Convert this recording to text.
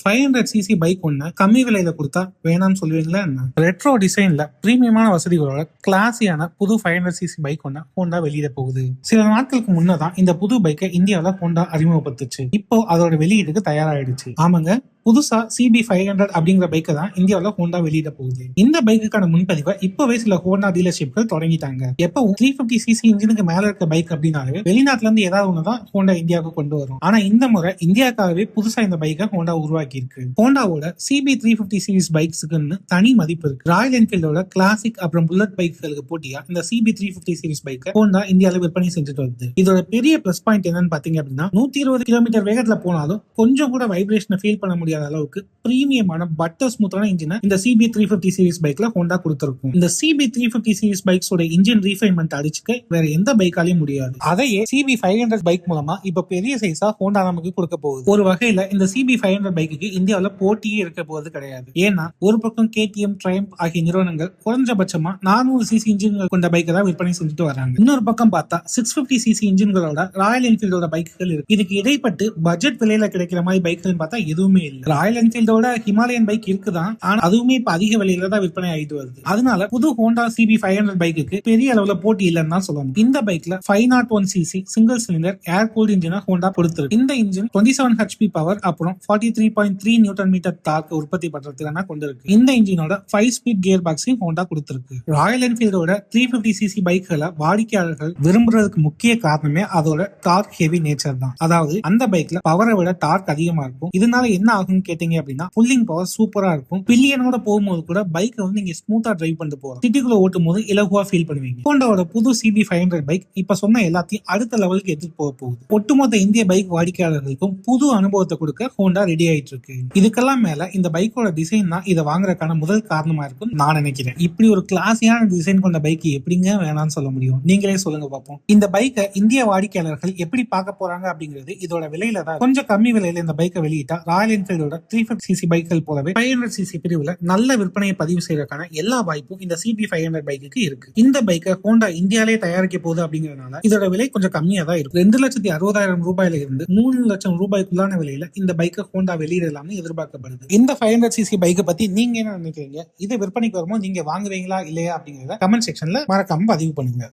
500cc bike ஒண்ணு கம்மி விலையில கொடுத்தா வேணாம்னு சொல்லுவீங்களா என்ன? ரெட்ரோ டிசைன்ல பிரீமியமான வசதிகளோட கிளாஸியான புது 500cc பைக் ஒண்ணு ஹோண்டா வெளியிட போகுது. சில நாட்களுக்கு முன்னதான் இந்த புது பைக்கை இந்தியாவில ஹோண்டா அறிமுகப்படுத்துச்சு. இப்போ அதோட வெளியீட்டுக்கு தயாராயிடுச்சு. ஆமாங்க, புதுசா CB500 அப்படிங்கிற பைக்கை தான் இந்தியாவில ஹோண்டா வெளியிட போகுது. இந்த பைக்குக்கான முன்பதிவை இப்பவே சில ஹோண்டா டீலர்ஷிப்கள் தொடங்கிட்டாங்க. எப்பவும் 350cc இன்ஜினுக்கு மேல இருக்க பைக் அப்படின்னாலே வெளிநாட்டுல இருந்து ஏதாவது ஒண்ணுதான் ஹோண்டா இந்தியாவுக்கு கொண்டு வரும். ஆனா இந்த முறை இந்தியாவுக்காகவே புதுசா இந்த பைக்கை ஹோண்டா உருவாக்கி இருக்கு. ஹோண்டாவோட CB350 சீரிஸ் பைக்ஸுக்குன்னு தனி மதிப்பு இருக்கு. ராயல் என்ஃபீல்டோட கிளாசிக் அப்புறம் புல்லட் பைக்குகளுக்கு போட்டியா இந்த CB350 சீரிஸ் பைக்கை ஹோண்டா இந்தியாவில விற்பனை செஞ்சுட்டு வருது. இதோட பெரிய பிளஸ் பாயிண்ட் என்னன்னு பாத்தீங்க அப்படின்னா 120 கிலோமீட்டர் வேகத்துல போனாலும் கொஞ்சம் கூட வைப்ரேஷனை ஃபீல் பண்ண முடியாத அளவுக்கு பிரீமியமான பட்டர் ஸ்மூத்தான இன்ஜினை இந்த CB350 சீரிஸ் பைக்ல ஹோண்டா கொடுத்திருக்கும். இந்த CB350 சீரிஸ் பைக்ஸோட இன்ஜின் ரீஃபைன்மெண்ட் அடிச்சுக்க வேற எந்த பைக்காலையும் முடியாது. அதையே CB500 பைக் மூலமா இப்ப பெரிய சைஸா ஹோண்டா நமக்கு கொடுக்க போகுது. ஒரு வகையில இந்த CB500 பைக்குக்கு இந்தியாவில போட்டியே இருக்க போவது கிடையாது. ஏன்னா ஒரு பக்கம் KTM, Triumph ஆகிய நிறுவனங்கள் குறைஞ்சபட்சமா 400cc இன்ஜின்கள் கொண்ட பைக்கை தான் விற்பனை செஞ்சுட்டு வராங்க. இன்னொரு பக்கம் பார்த்தா 650cc இன்ஜின்களோட ராயல் என்ஃபீல்டோட பைக்குகள் இருக்கு. இதுக்கு இடைப்பட்டு பட்ஜெட் விலையில கிடைக்கிற மாதிரி பைக்குகள் பார்த்தா எதுவுமே இல்லை. ராயல் என்ஃபீல்டோட ஹிமாலயன் பைக் இருக்குதான், ஆனா அதுவுமே இப்ப அதிக விலையில தான் விற்பனை ஆயிட்டு வருது. அதனால புது ஹோண்டா CB500 பைக்குக்கு பெரிய அளவுல போட்டி இல்லைன்னு தான் சொல்லணும். இந்த பைக்ல 501cc single cylinder air cooled இன்ஜினை ஹோண்டா கொடுத்திருக்கு. இந்த இன்ஜின் 27 HP பவர் அப்புறம் 43.3 நியூட்டன் மீட்டர் டார்க் உற்பத்தி பண்றதுக்கான கொண்டிருக்கு. இந்த இன்ஜினோட 5 ஸ்பீட் கியர் பாக்ஸையும் ஹோண்டா கொடுத்திருக்கு. ராயல் என்ஃபீல்டோட 350cc பைக்குகளை வாடிக்கையாளர்கள் விரும்புறதுக்கு முக்கிய காரணமே அதோட டார்க் ஹெவி நேச்சர் தான். அதாவது அந்த பைக்ல பவரை விட டார்க் அதிகமா இருக்கும். இதனால என்ன ஆகும் கேட்டீங்க அப்படின்னா புல்லிங் பவர் சூப்பரா இருக்கும். பில்லியனோட போகும்போது கூட பைக்கை வந்து நீங்க ஸ்மூத்தா டிரைவ் பண்ணிட்டு போறோம். சிட்டிக்குள்ள ஓட்டும் போது இலகுவா ஃபீல் பண்ணுவீங்க. ஹோண்டாவோட புது CB500 பைக் இப்ப சொன்ன எல்லாத்தையும் அடுத்த லெவலுக்கு எடுத்துட்டு போக போகுது. ஒட்டுமொத்த இந்திய பைக் வாடிக்கையாளர்களுக்கும் புது அனுபவத்தை கொடுக்க ஹோண்டா ரெடி ஆயிட்டு இருக்கு. இதுக்கெல்லாம் மேல இந்த பைக்கோட டிசைன் தான் இதை வாங்குறதுக்கான முதல் காரணமா இருக்கும் நான் நினைக்கிறேன். இப்படி ஒரு கிளாஸியான டிசைன் கொண்ட பைக் எப்படிங்க வேணாம்னு சொல்ல முடியும்? நீங்களே சொல்லுங்க பார்ப்போம். இந்த பைக்கை இந்திய வாடிக்கையாளர்கள் எப்படி பார்க்க போறாங்க அப்படிங்கிறது இதோட விலையில தான். கொஞ்சம் கம்மி விலையில இந்த பைக்கை வெளியிட்டா ராயல் என்ஃபீல்டோட 350cc பைக்குகள் போலவே 500cc பிரிவுல நல்ல விற்பனையை பதிவு செய்யறதுக்கான எல்லா வாய்ப்பும் இந்த CB500 பைக்குக்கு இருக்கு. இந்த பைக்கை ஹோண்டா இந்தியாலே தயாரிக்க போகுது அப்படிங்கறதுனால இதோட விலை கொஞ்சம் கம்மியா தான் இருக்கு. 2,60,000 ரூபாயில இருந்து 3 லட்சம் ரூபாய்க்குள்ளான விலையில இந்த பைக்கை ஹோண்டா வெளியிடலாம்னு எதிர்பார்க்கப்படுது. இந்த 500cc பைக்கை பத்தி நீங்க என்ன நினைக்கிறீங்க? இது விற்பனைக்கு வரும்போது நீங்க வாங்குவீங்களா இல்லையா அப்படிங்கறத கமெண்ட் செக்ஷன்ல மறக்காம பதிவு பண்ணுங்க.